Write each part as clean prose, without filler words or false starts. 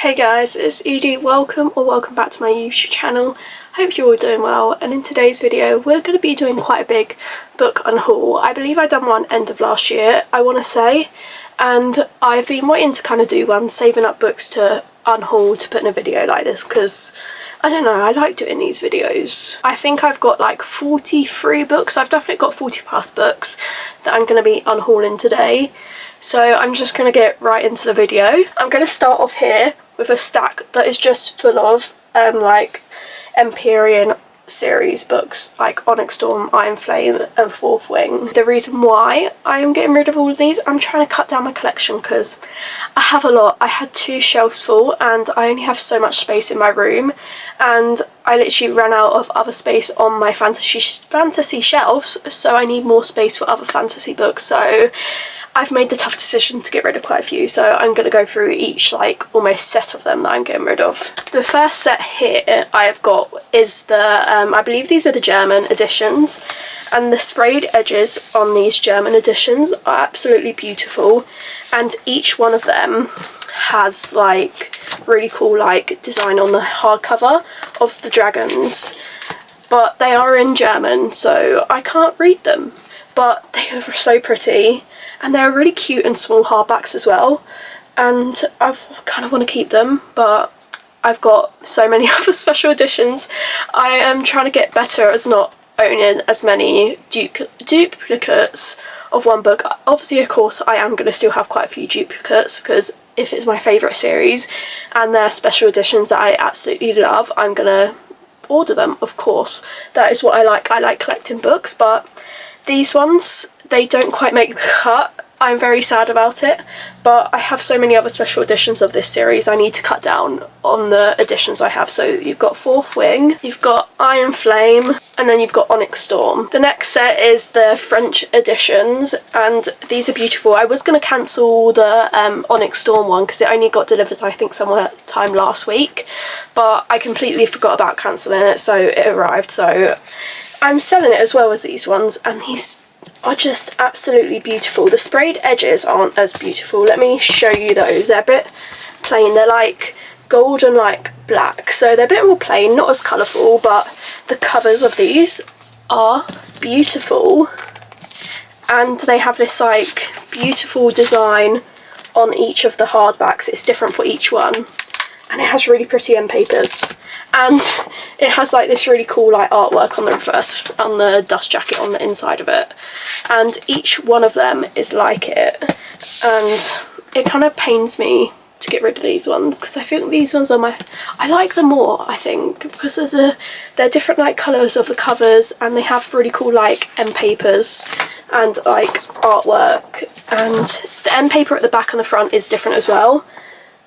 Hey guys, it's Edie. Welcome back to my YouTube channel. Hope you're all doing well, and in today's video we're going to be doing quite a big book unhaul. I believe I done one end of last year, I want to say, and I've been waiting to kind of do one, saving up books to unhaul to put in a video like this because I don't know, I like doing these videos. I think I've got like 43 books. I've definitely got 40 plus books that I'm going to be unhauling today. So I'm just going to get right into the video. I'm going to start off here with a stack that is just full of like Empyrean series books like Onyx Storm, Iron Flame and Fourth Wing. The reason why I am getting rid of all of these, I'm trying to cut down my collection because I have a lot. I had 2 shelves full and I only have so much space in my room, and I literally ran out of other space on my fantasy shelves, so I need more space for other fantasy books. So I've made the tough decision to get rid of quite a few, so I'm going to go through each like almost set of them that I'm getting rid of. The first set here I have got is the, I believe these are the German editions, and the sprayed edges on these German editions are absolutely beautiful, and each one of them has like really cool like design on the hardcover of the dragons, but they are in German so I can't read them, but they are so pretty. And they're really cute and small hardbacks as well, and I kind of want to keep them, but I've got so many other special editions. I am trying to get better as not owning as many duplicates of one book. Obviously, of course, I am going to still have quite a few duplicates because if it's my favourite series and they're special editions that I absolutely love, I'm going to order them, of course. That is what I like. I like collecting books, but these ones, they don't quite make the cut. I'm very sad about it, but I have so many other special editions of this series. I need to cut down on the editions I have. So you've got Fourth Wing, you've got Iron Flame, and then you've got Onyx Storm. The next set is the French editions, and these are beautiful. I was going to cancel the Onyx Storm one because it only got delivered I think somewhere time last week, but I completely forgot about cancelling it, so it arrived. So I'm selling it as well as these ones, and these are just absolutely beautiful. The sprayed edges aren't as beautiful. Let me show you those. They're a bit plain. They're like gold and like black, so they're a bit more plain, not as colourful, but the covers of these are beautiful, and they have this like beautiful design on each of the hardbacks. It's different for each one, and it has really pretty end papers, and it has like this really cool like artwork on the reverse, on the dust jacket on the inside of it, and each one of them is like it, and it kind of pains me to get rid of these ones because I think these ones are I like them more, I think, because of they're different like colours of the covers, and they have really cool like end papers and like artwork, and the end paper at the back and the front is different as well.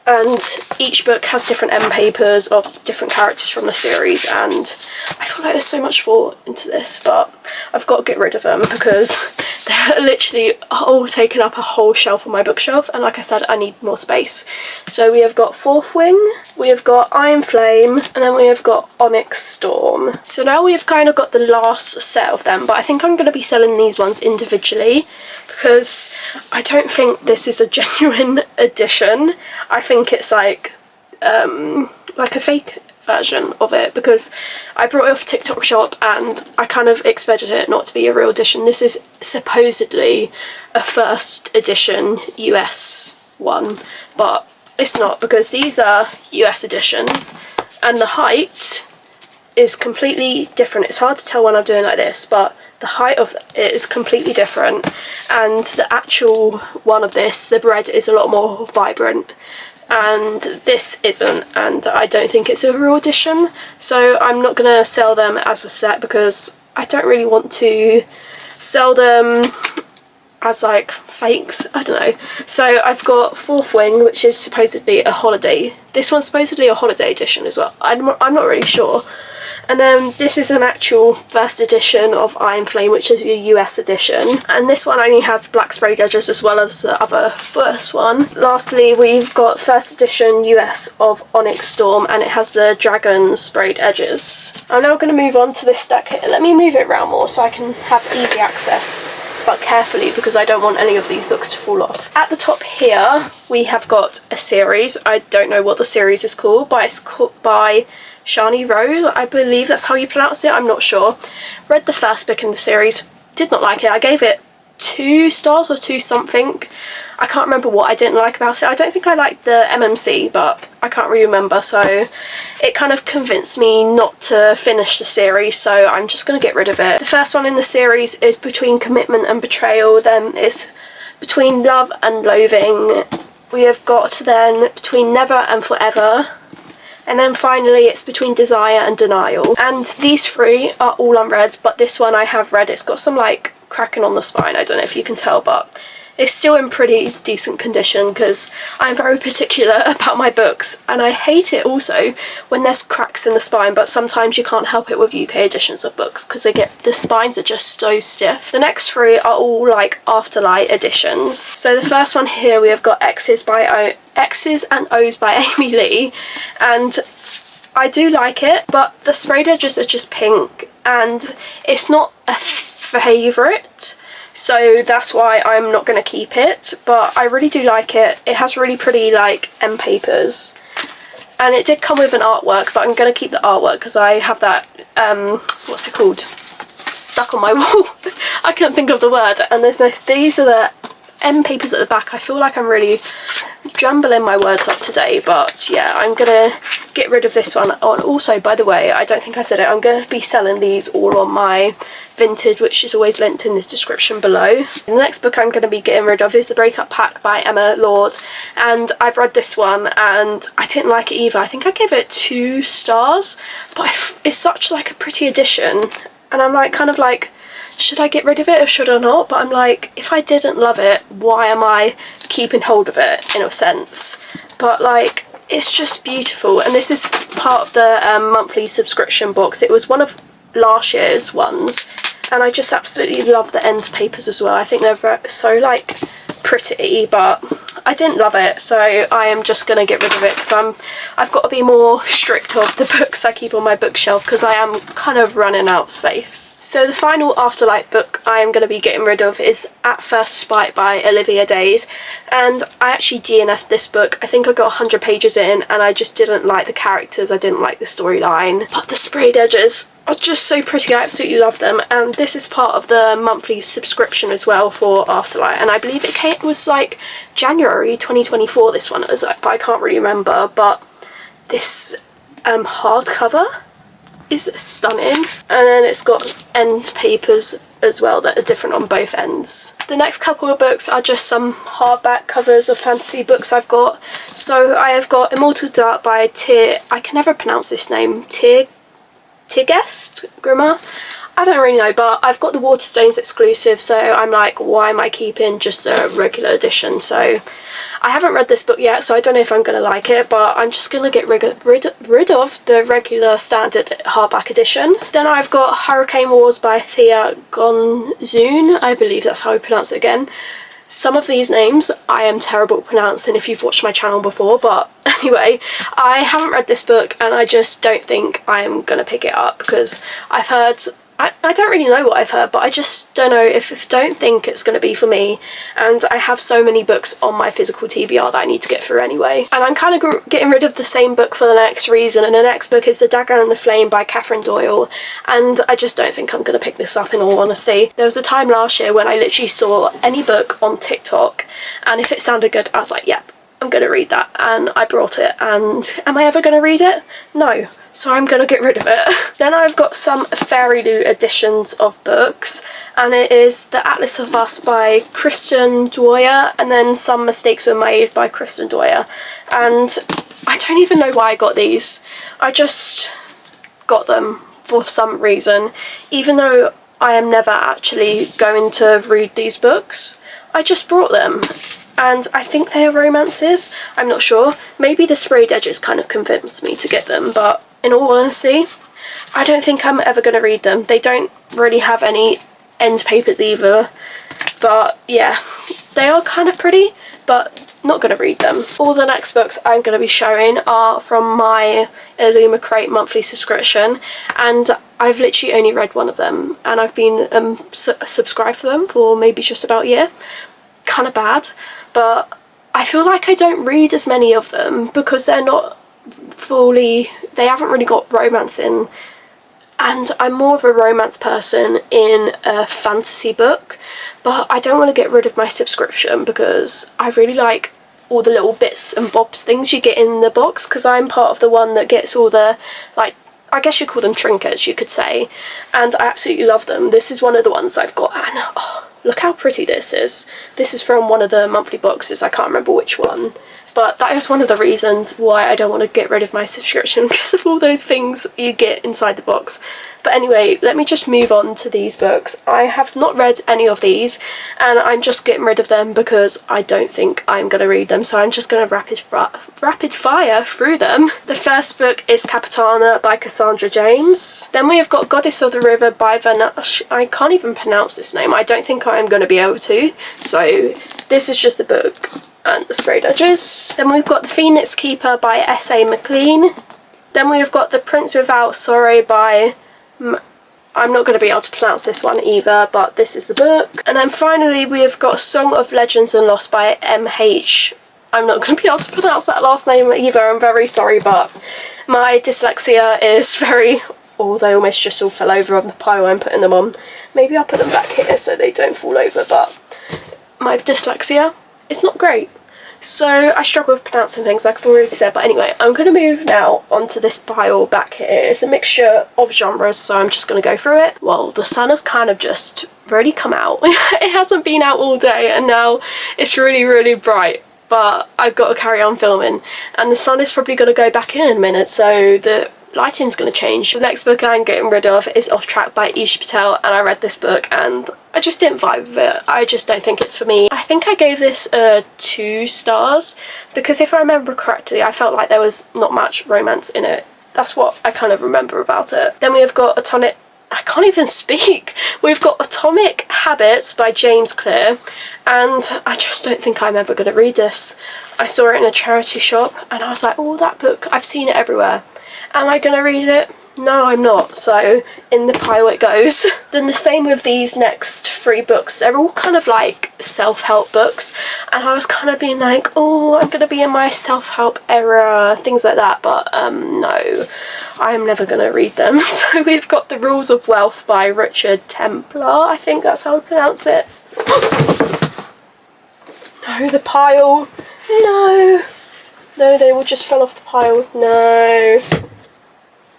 And each book has different end papers of different characters from the series, and I feel like there's so much thought into this, but I've got to get rid of them because they're literally all taking up a whole shelf on my bookshelf, and like I said, I need more space. So we have got Fourth Wing, we have got Iron Flame, and then we have got Onyx Storm. So now we have kind of got the last set of them, but I think I'm going to be selling these ones individually because I don't think this is a genuine edition. I think it's like a fake version of it because I brought it off TikTok shop and I kind of expected it not to be a real edition. This is supposedly a first edition US one, but it's not because these are US editions and the height is completely different. It's hard to tell when I'm doing like this, but the height of it is completely different, and the actual one of this, the red, is a lot more vibrant, and this isn't, and I don't think it's a real edition, so I'm not going to sell them as a set because I don't really want to sell them as like fakes, I don't know. So I've got Fourth Wing, which is supposedly a holiday. This one's supposedly a holiday edition as well. I'm not really sure. And then this is an actual first edition of Iron Flame, which is a US edition. And this one only has black sprayed edges as well as the other first one. Lastly, we've got first edition US of Onyx Storm, and it has the dragon sprayed edges. I'm now going to move on to this stack here. Let me move it around more so I can have easy access. but carefully because I don't want any of these books to fall off. At the top here we have got a series. I don't know what the series is called, but it's called by Shani Rose, I believe that's how you pronounce it, I'm not sure. Read the first book in the series, did not like it. I gave it 2 stars or 2 something. I can't remember what I didn't like about it. I don't think I liked the MMC, but I can't really remember, so it kind of convinced me not to finish the series, so I'm just going to get rid of it. The first one in the series is Between Commitment and Betrayal, then it's Between Love and Loathing. We have got then Between Never and Forever, and then finally it's Between Desire and Denial. And these 3 are all unread, but this one I have read. It's got some like cracking on the spine, I don't know if you can tell, but it's still in pretty decent condition because I'm very particular about my books, and I hate it also when there's cracks in the spine, but sometimes you can't help it with UK editions of books because the spines are just so stiff. The next 3 are all like Afterlight editions. So the first one here we have got X's and O's by Amy Lee, and I do like it, but the sprayed edges are just pink and it's not a favourite, so that's why I'm not going to keep it, but I really do like it. It has really pretty like end papers, and it did come with an artwork, but I'm going to keep the artwork because I have that what's it called, stuck on my wall. I can't think of the word. And these are the end papers at the back. I feel like I'm really jumbling my words up today, but yeah, I'm gonna get rid of this one. Oh, and also, by the way, I don't think I said it, I'm going to be selling these all on my Vinted, which is always linked in the description below. The next book I'm going to be getting rid of is The Breakup Pack by Emma Lord, and I've read this one and I didn't like it either. I think I gave it 2 stars, but it's such like a pretty edition, and I'm like kind of like, should I get rid of it or should I not? But I'm like, if I didn't love it, why am I keeping hold of it, in a sense? But like, it's just beautiful, and this is part of the monthly subscription box. It was one of last year's ones, and I just absolutely love the end papers as well. I think they're so like pretty, but I didn't love it, so I am just going to get rid of it because I've got to be more strict of the books I keep on my bookshelf because I am kind of running out of space. So the final Afterlight book I am going to be getting rid of is At First Spite by Olivia Days, and I actually DNF'd this book. I think I got 100 pages in and I just didn't like the characters, I didn't like the storyline, but the sprayed edges are just so pretty. I absolutely love them, and this is part of the monthly subscription as well for Afterlight, and I believe it was like January 2024 this one was, but I can't really remember. But this hardcover is stunning, and then it's got end papers as well that are different on both ends. The next couple of books are just some hardback covers of fantasy books I've got. So I have got Immortal Dark by I can never pronounce this name, Tirgest Grimmer. I don't really know, but I've got the Waterstones exclusive, so I'm like, why am I keeping just a regular edition? So I haven't read this book yet, so I don't know if I'm going to like it, but I'm just going to get rid of the regular standard hardback edition. Then I've got Hurricane Wars by Thea Gonzoon. I believe that's how I pronounce it again. Some of these names I am terrible at pronouncing if you've watched my channel before, but anyway, I haven't read this book and I just don't think I am going to pick it up because I've heard, I don't really know what I've heard, but I just don't know don't think it's going to be for me, and I have so many books on my physical TBR that I need to get through anyway. And I'm kind of getting rid of the same book for the next reason, and the next book is The Dagger and the Flame by Catherine Doyle, and I just don't think I'm going to pick this up in all honesty. There was a time last year when I literally saw any book on TikTok, and if it sounded good I was like, yep, I'm going to read that, and I brought it, and am I ever going to read it? No. So I'm going to get rid of it. Then I've got some Fairy Loot editions of books, and it is The Atlas of Us by Kristen Dwyer, and then Some Mistakes Were Made by Kristen Dwyer. And I don't even know why I got these. I just got them for some reason. Even though I am never actually going to read these books, I just brought them. And I think they are romances. I'm not sure. Maybe the sprayed edges kind of convinced me to get them, but in all honesty, I don't think I'm ever going to read them. They don't really have any end papers either, but yeah, they are kind of pretty, but not going to read them. All the next books I'm going to be showing are from my Illumicrate monthly subscription, and I've literally only read one of them, and I've been subscribed to them for maybe just about a year. Kind of bad, but I feel like I don't read as many of them because they're not fully, they haven't really got romance in, and I'm more of a romance person in a fantasy book, but I don't want to get rid of my subscription because I really like all the little bits and bobs things you get in the box, because I'm part of the one that gets all the, like, I guess you call them trinkets, you could say, and I absolutely love them. This is one of the ones I've got, and oh, look how pretty this is. This is from one of the monthly boxes, I can't remember which one, but that is one of the reasons why I don't want to get rid of my subscription, because of all those things you get inside the box. But anyway, let me just move on to these books. I have not read any of these, and I'm just getting rid of them because I don't think I'm going to read them, so I'm just going to rapid fire through them. The first book is Capitana by Cassandra James. Then we have got Goddess of the River by Vanash. I can't even pronounce this name. I don't think I'm going to be able to. So this is just a book and the sprayed edges. Then we've got The Phoenix Keeper by S.A. McLean. Then we've got The Prince Without Sorrow by... I'm not going to be able to pronounce this one either, but this is the book. And then finally we have got Song of Legends and Lost by M.H. I'm not going to be able to pronounce that last name either, I'm very sorry, but my dyslexia is very... Oh, they almost just all fell over on the pile I'm putting them on. Maybe I'll put them back here so they don't fall over, but my dyslexia is not great. So I struggle with pronouncing things, like I've already said, but anyway, I'm going to move now onto this pile back here. It's a mixture of genres, so I'm just going to go through it. Well, the sun has kind of just really come out. It hasn't been out all day, and now it's really, really bright, but I've got to carry on filming, and the sun is probably going to go back in a minute, so the lighting's going to change. The next book I'm getting rid of is Off Track by Isha Patel, and I read this book and I just didn't vibe with it. I just don't think it's for me. I think I gave this 2 stars because if I remember correctly, I felt like there was not much romance in it. That's what I kind of remember about it. Then we have got I can't even speak. We've got Atomic Habits by James Clear, and I just don't think I'm ever going to read this. I saw it in a charity shop and I was like, oh, that book, I've seen it everywhere. Am I going to read it? No, I'm not. So in the pile it goes. Then the same with these next 3 books. They're all kind of like self-help books, and I was kind of being like, oh, I'm going to be in my self-help era, things like that, but no, I'm never going to read them. So we've got The Rules of Wealth by Richard Templar, I think that's how I pronounce it. No, the pile. No. No, they all just fell off the pile. No.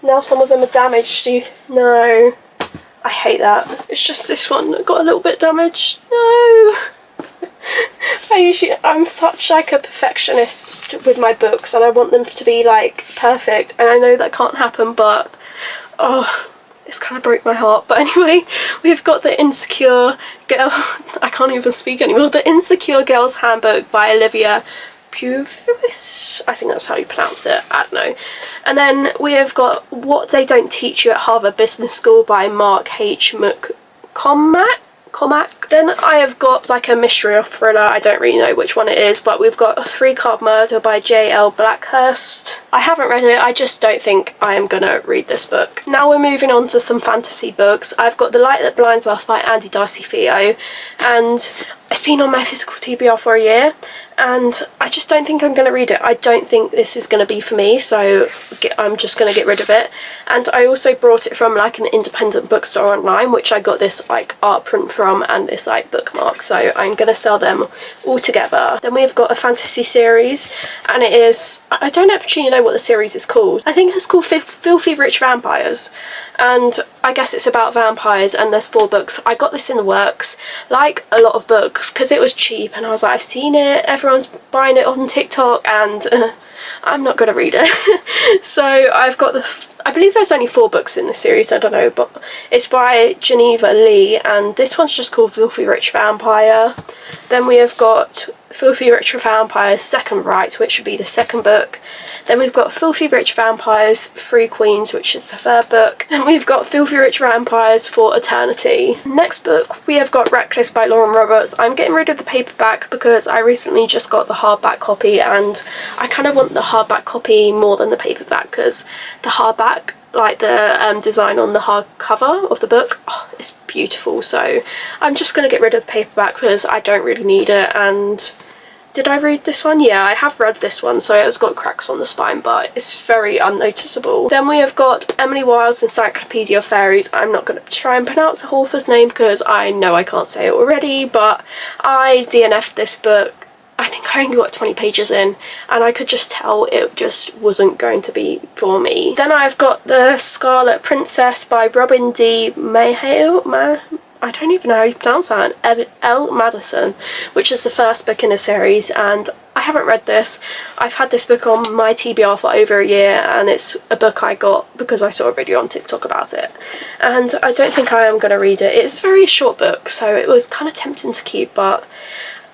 Now some of them are damaged. No. I hate that. It's just this one that got a little bit damaged. No. I'm such like a perfectionist with my books, and I want them to be like perfect, and I know that can't happen, but oh, it's kind of broke my heart. But anyway, we've got The Insecure Girl, I can't even speak anymore, The Insecure Girl's Handbook by Olivia Puvis, I think that's how you pronounce it, I don't know. And then we have got What They Don't Teach You at Harvard Business School by Mark H. McCormack. Then I have got like a mystery or thriller, I don't really know which one it is, but we've got A 3-Card Murder by J.L. Blackhurst. I haven't read it, I just don't think I am gonna read this book. Now we're moving on to some fantasy books. I've got The Light That Blinds Us by Andy Darcy Theo, and it's been on my physical TBR for a year, and I just don't think I'm going to read it. I don't think this is going to be for me, so I'm just going to get rid of it. And I also brought it from like an independent bookstore online, which I got this like art print from and this like bookmark, so I'm going to sell them all together. Then we've got a fantasy series, and it is, I don't actually know what the series is called. I think it's called Filthy Rich Vampires, and I guess it's about vampires, and there's 4 books. I got this in the works, like a lot of books, because it was cheap, and I was like, I've seen it, everyone's buying it on TikTok, and I'm not going to read it. So I've got I believe there's only 4 books in this series, I don't know, but it's by Geneva Lee, and this one's just called Filthy Rich Vampire. Then we have got Filthy Rich Vampire Second Right, which would be the 2nd book. Then we've got Filthy Rich Vampires, Three Queens, which is the third book. Then we've got Filthy Rich Vampires for Eternity. Next book, we have got Reckless by Lauren Roberts. I'm getting rid of the paperback because I recently just got the hardback copy, and I kind of want the hardback copy more than the paperback because the hardback, like the design on the hardcover of the book, it's beautiful. So I'm just going to get rid of the paperback because I don't really need it. And did I read this one? Yeah, I have read this one, so it's got cracks on the spine, but it's very unnoticeable. Then we have got Emily Wilde's Encyclopedia of Fairies. I'm not going to try and pronounce the author's name because I know I can't say it already, but I DNF'd this book. I think I only got 20 pages in, and I could just tell it just wasn't going to be for me. Then I've got The Scarlet Princess by Robin D. Mayhew. I don't even know how you pronounce that. L. Madison, which is the first book in a series, and I haven't read this. I've had this book on my TBR for over a year, and it's a book I got because I saw a video on TikTok about it, and I don't think I am going to read it. It's a very short book, so it was kind of tempting to keep, but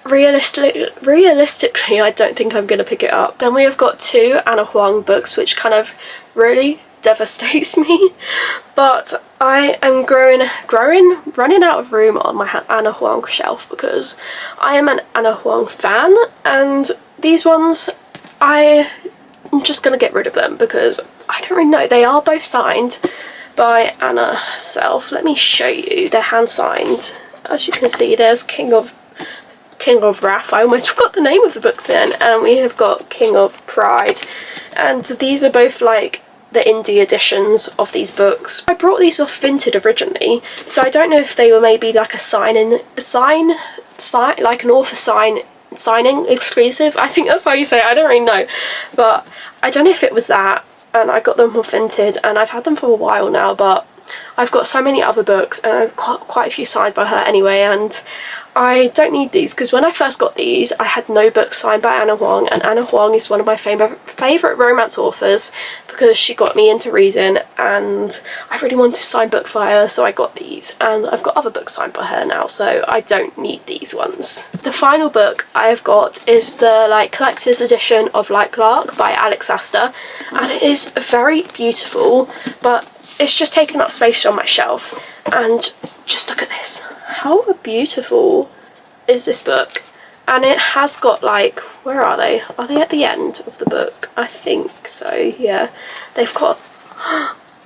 realistically I don't think I'm going to pick it up. Then we have got two Anna Huang books, which kind of really devastates me, but I am running out of room on my Anna Huang shelf because I am an Anna Huang fan, and these ones I'm just going to get rid of them because I don't really know. They are both signed by Anna herself. Let me show you. They're hand signed. As you can see, there's King of Wrath. I almost forgot the name of the book then. And we have got King of Pride, and these are both like the indie editions of these books. I brought these off Vinted originally, so I don't know if they were maybe like like an author signing exclusive. I think that's how you say it. I don't really know, but I don't know if it was that. And I got them off Vinted, and I've had them for a while now, but I've got so many other books, and I've got quite a few signed by her anyway, and I don't need these because when I first got these I had no books signed by Anna Huang, and Anna Huang is one of my favourite romance authors because she got me into reading, and I really wanted to sign book for her, so I got these, and I've got other books signed by her now, so I don't need these ones. The final book I've got is the like collector's edition of Like Lark by Alex Astor, and it is very beautiful, but it's just taken up space on my shelf. And just look at this. How beautiful is this book? And it has got like, where are they? Are they at the end of the book? I think so, yeah. They've got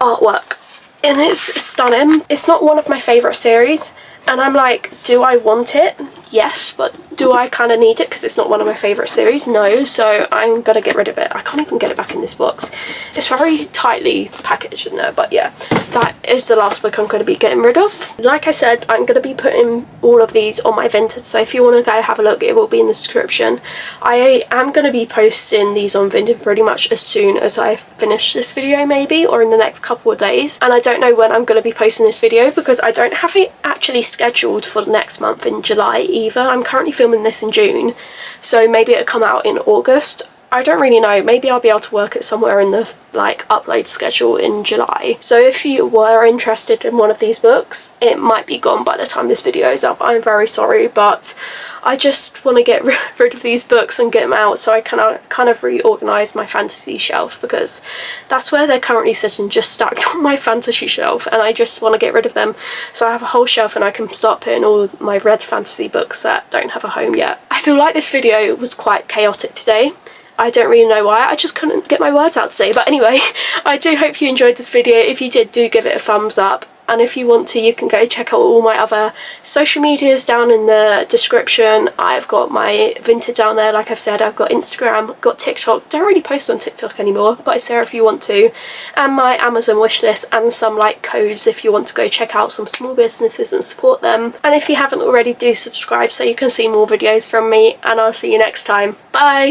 artwork, and it's stunning. It's not one of my favourite series, and I'm like, do I want it? Yes, but do I kind of need it because it's not one of my favourite series? No, so I'm gonna get rid of it. I can't even get it back in this box. It's very tightly packaged in there, but yeah, that is the last book I'm going to be getting rid of. Like I said, I'm going to be putting all of these on my Vinted, so if you want to go have a look, it will be in the description. I am going to be posting these on Vinted pretty much as soon as I finish this video, maybe, or in the next couple of days, and I don't know when I'm going to be posting this video because I don't have it actually scheduled for next month in July either. I'm currently filming this in June, so maybe it'll come out in August. I don't really know. Maybe I'll be able to work it somewhere in the like upload schedule in July. So if you were interested in one of these books, it might be gone by the time this video is up. I'm very sorry, but I just want to get rid of these books and get them out so I can kind of reorganise my fantasy shelf, because that's where they're currently sitting, just stacked on my fantasy shelf, and I just want to get rid of them so I have a whole shelf and I can start putting all my red fantasy books that don't have a home yet. I feel like this video was quite chaotic today. I don't really know why, I just couldn't get my words out today, but anyway, I do hope you enjoyed this video. If you did, do give it a thumbs up, and if you want to, you can go check out all my other social medias down in the description. I've got my Vinted down there, like I've said. I've got Instagram, got TikTok. Don't really post on TikTok anymore, but it's there if you want to. And my Amazon wishlist and some like codes if you want to go check out some small businesses and support them. And if you haven't already, do subscribe so you can see more videos from me, and I'll see you next time. Bye!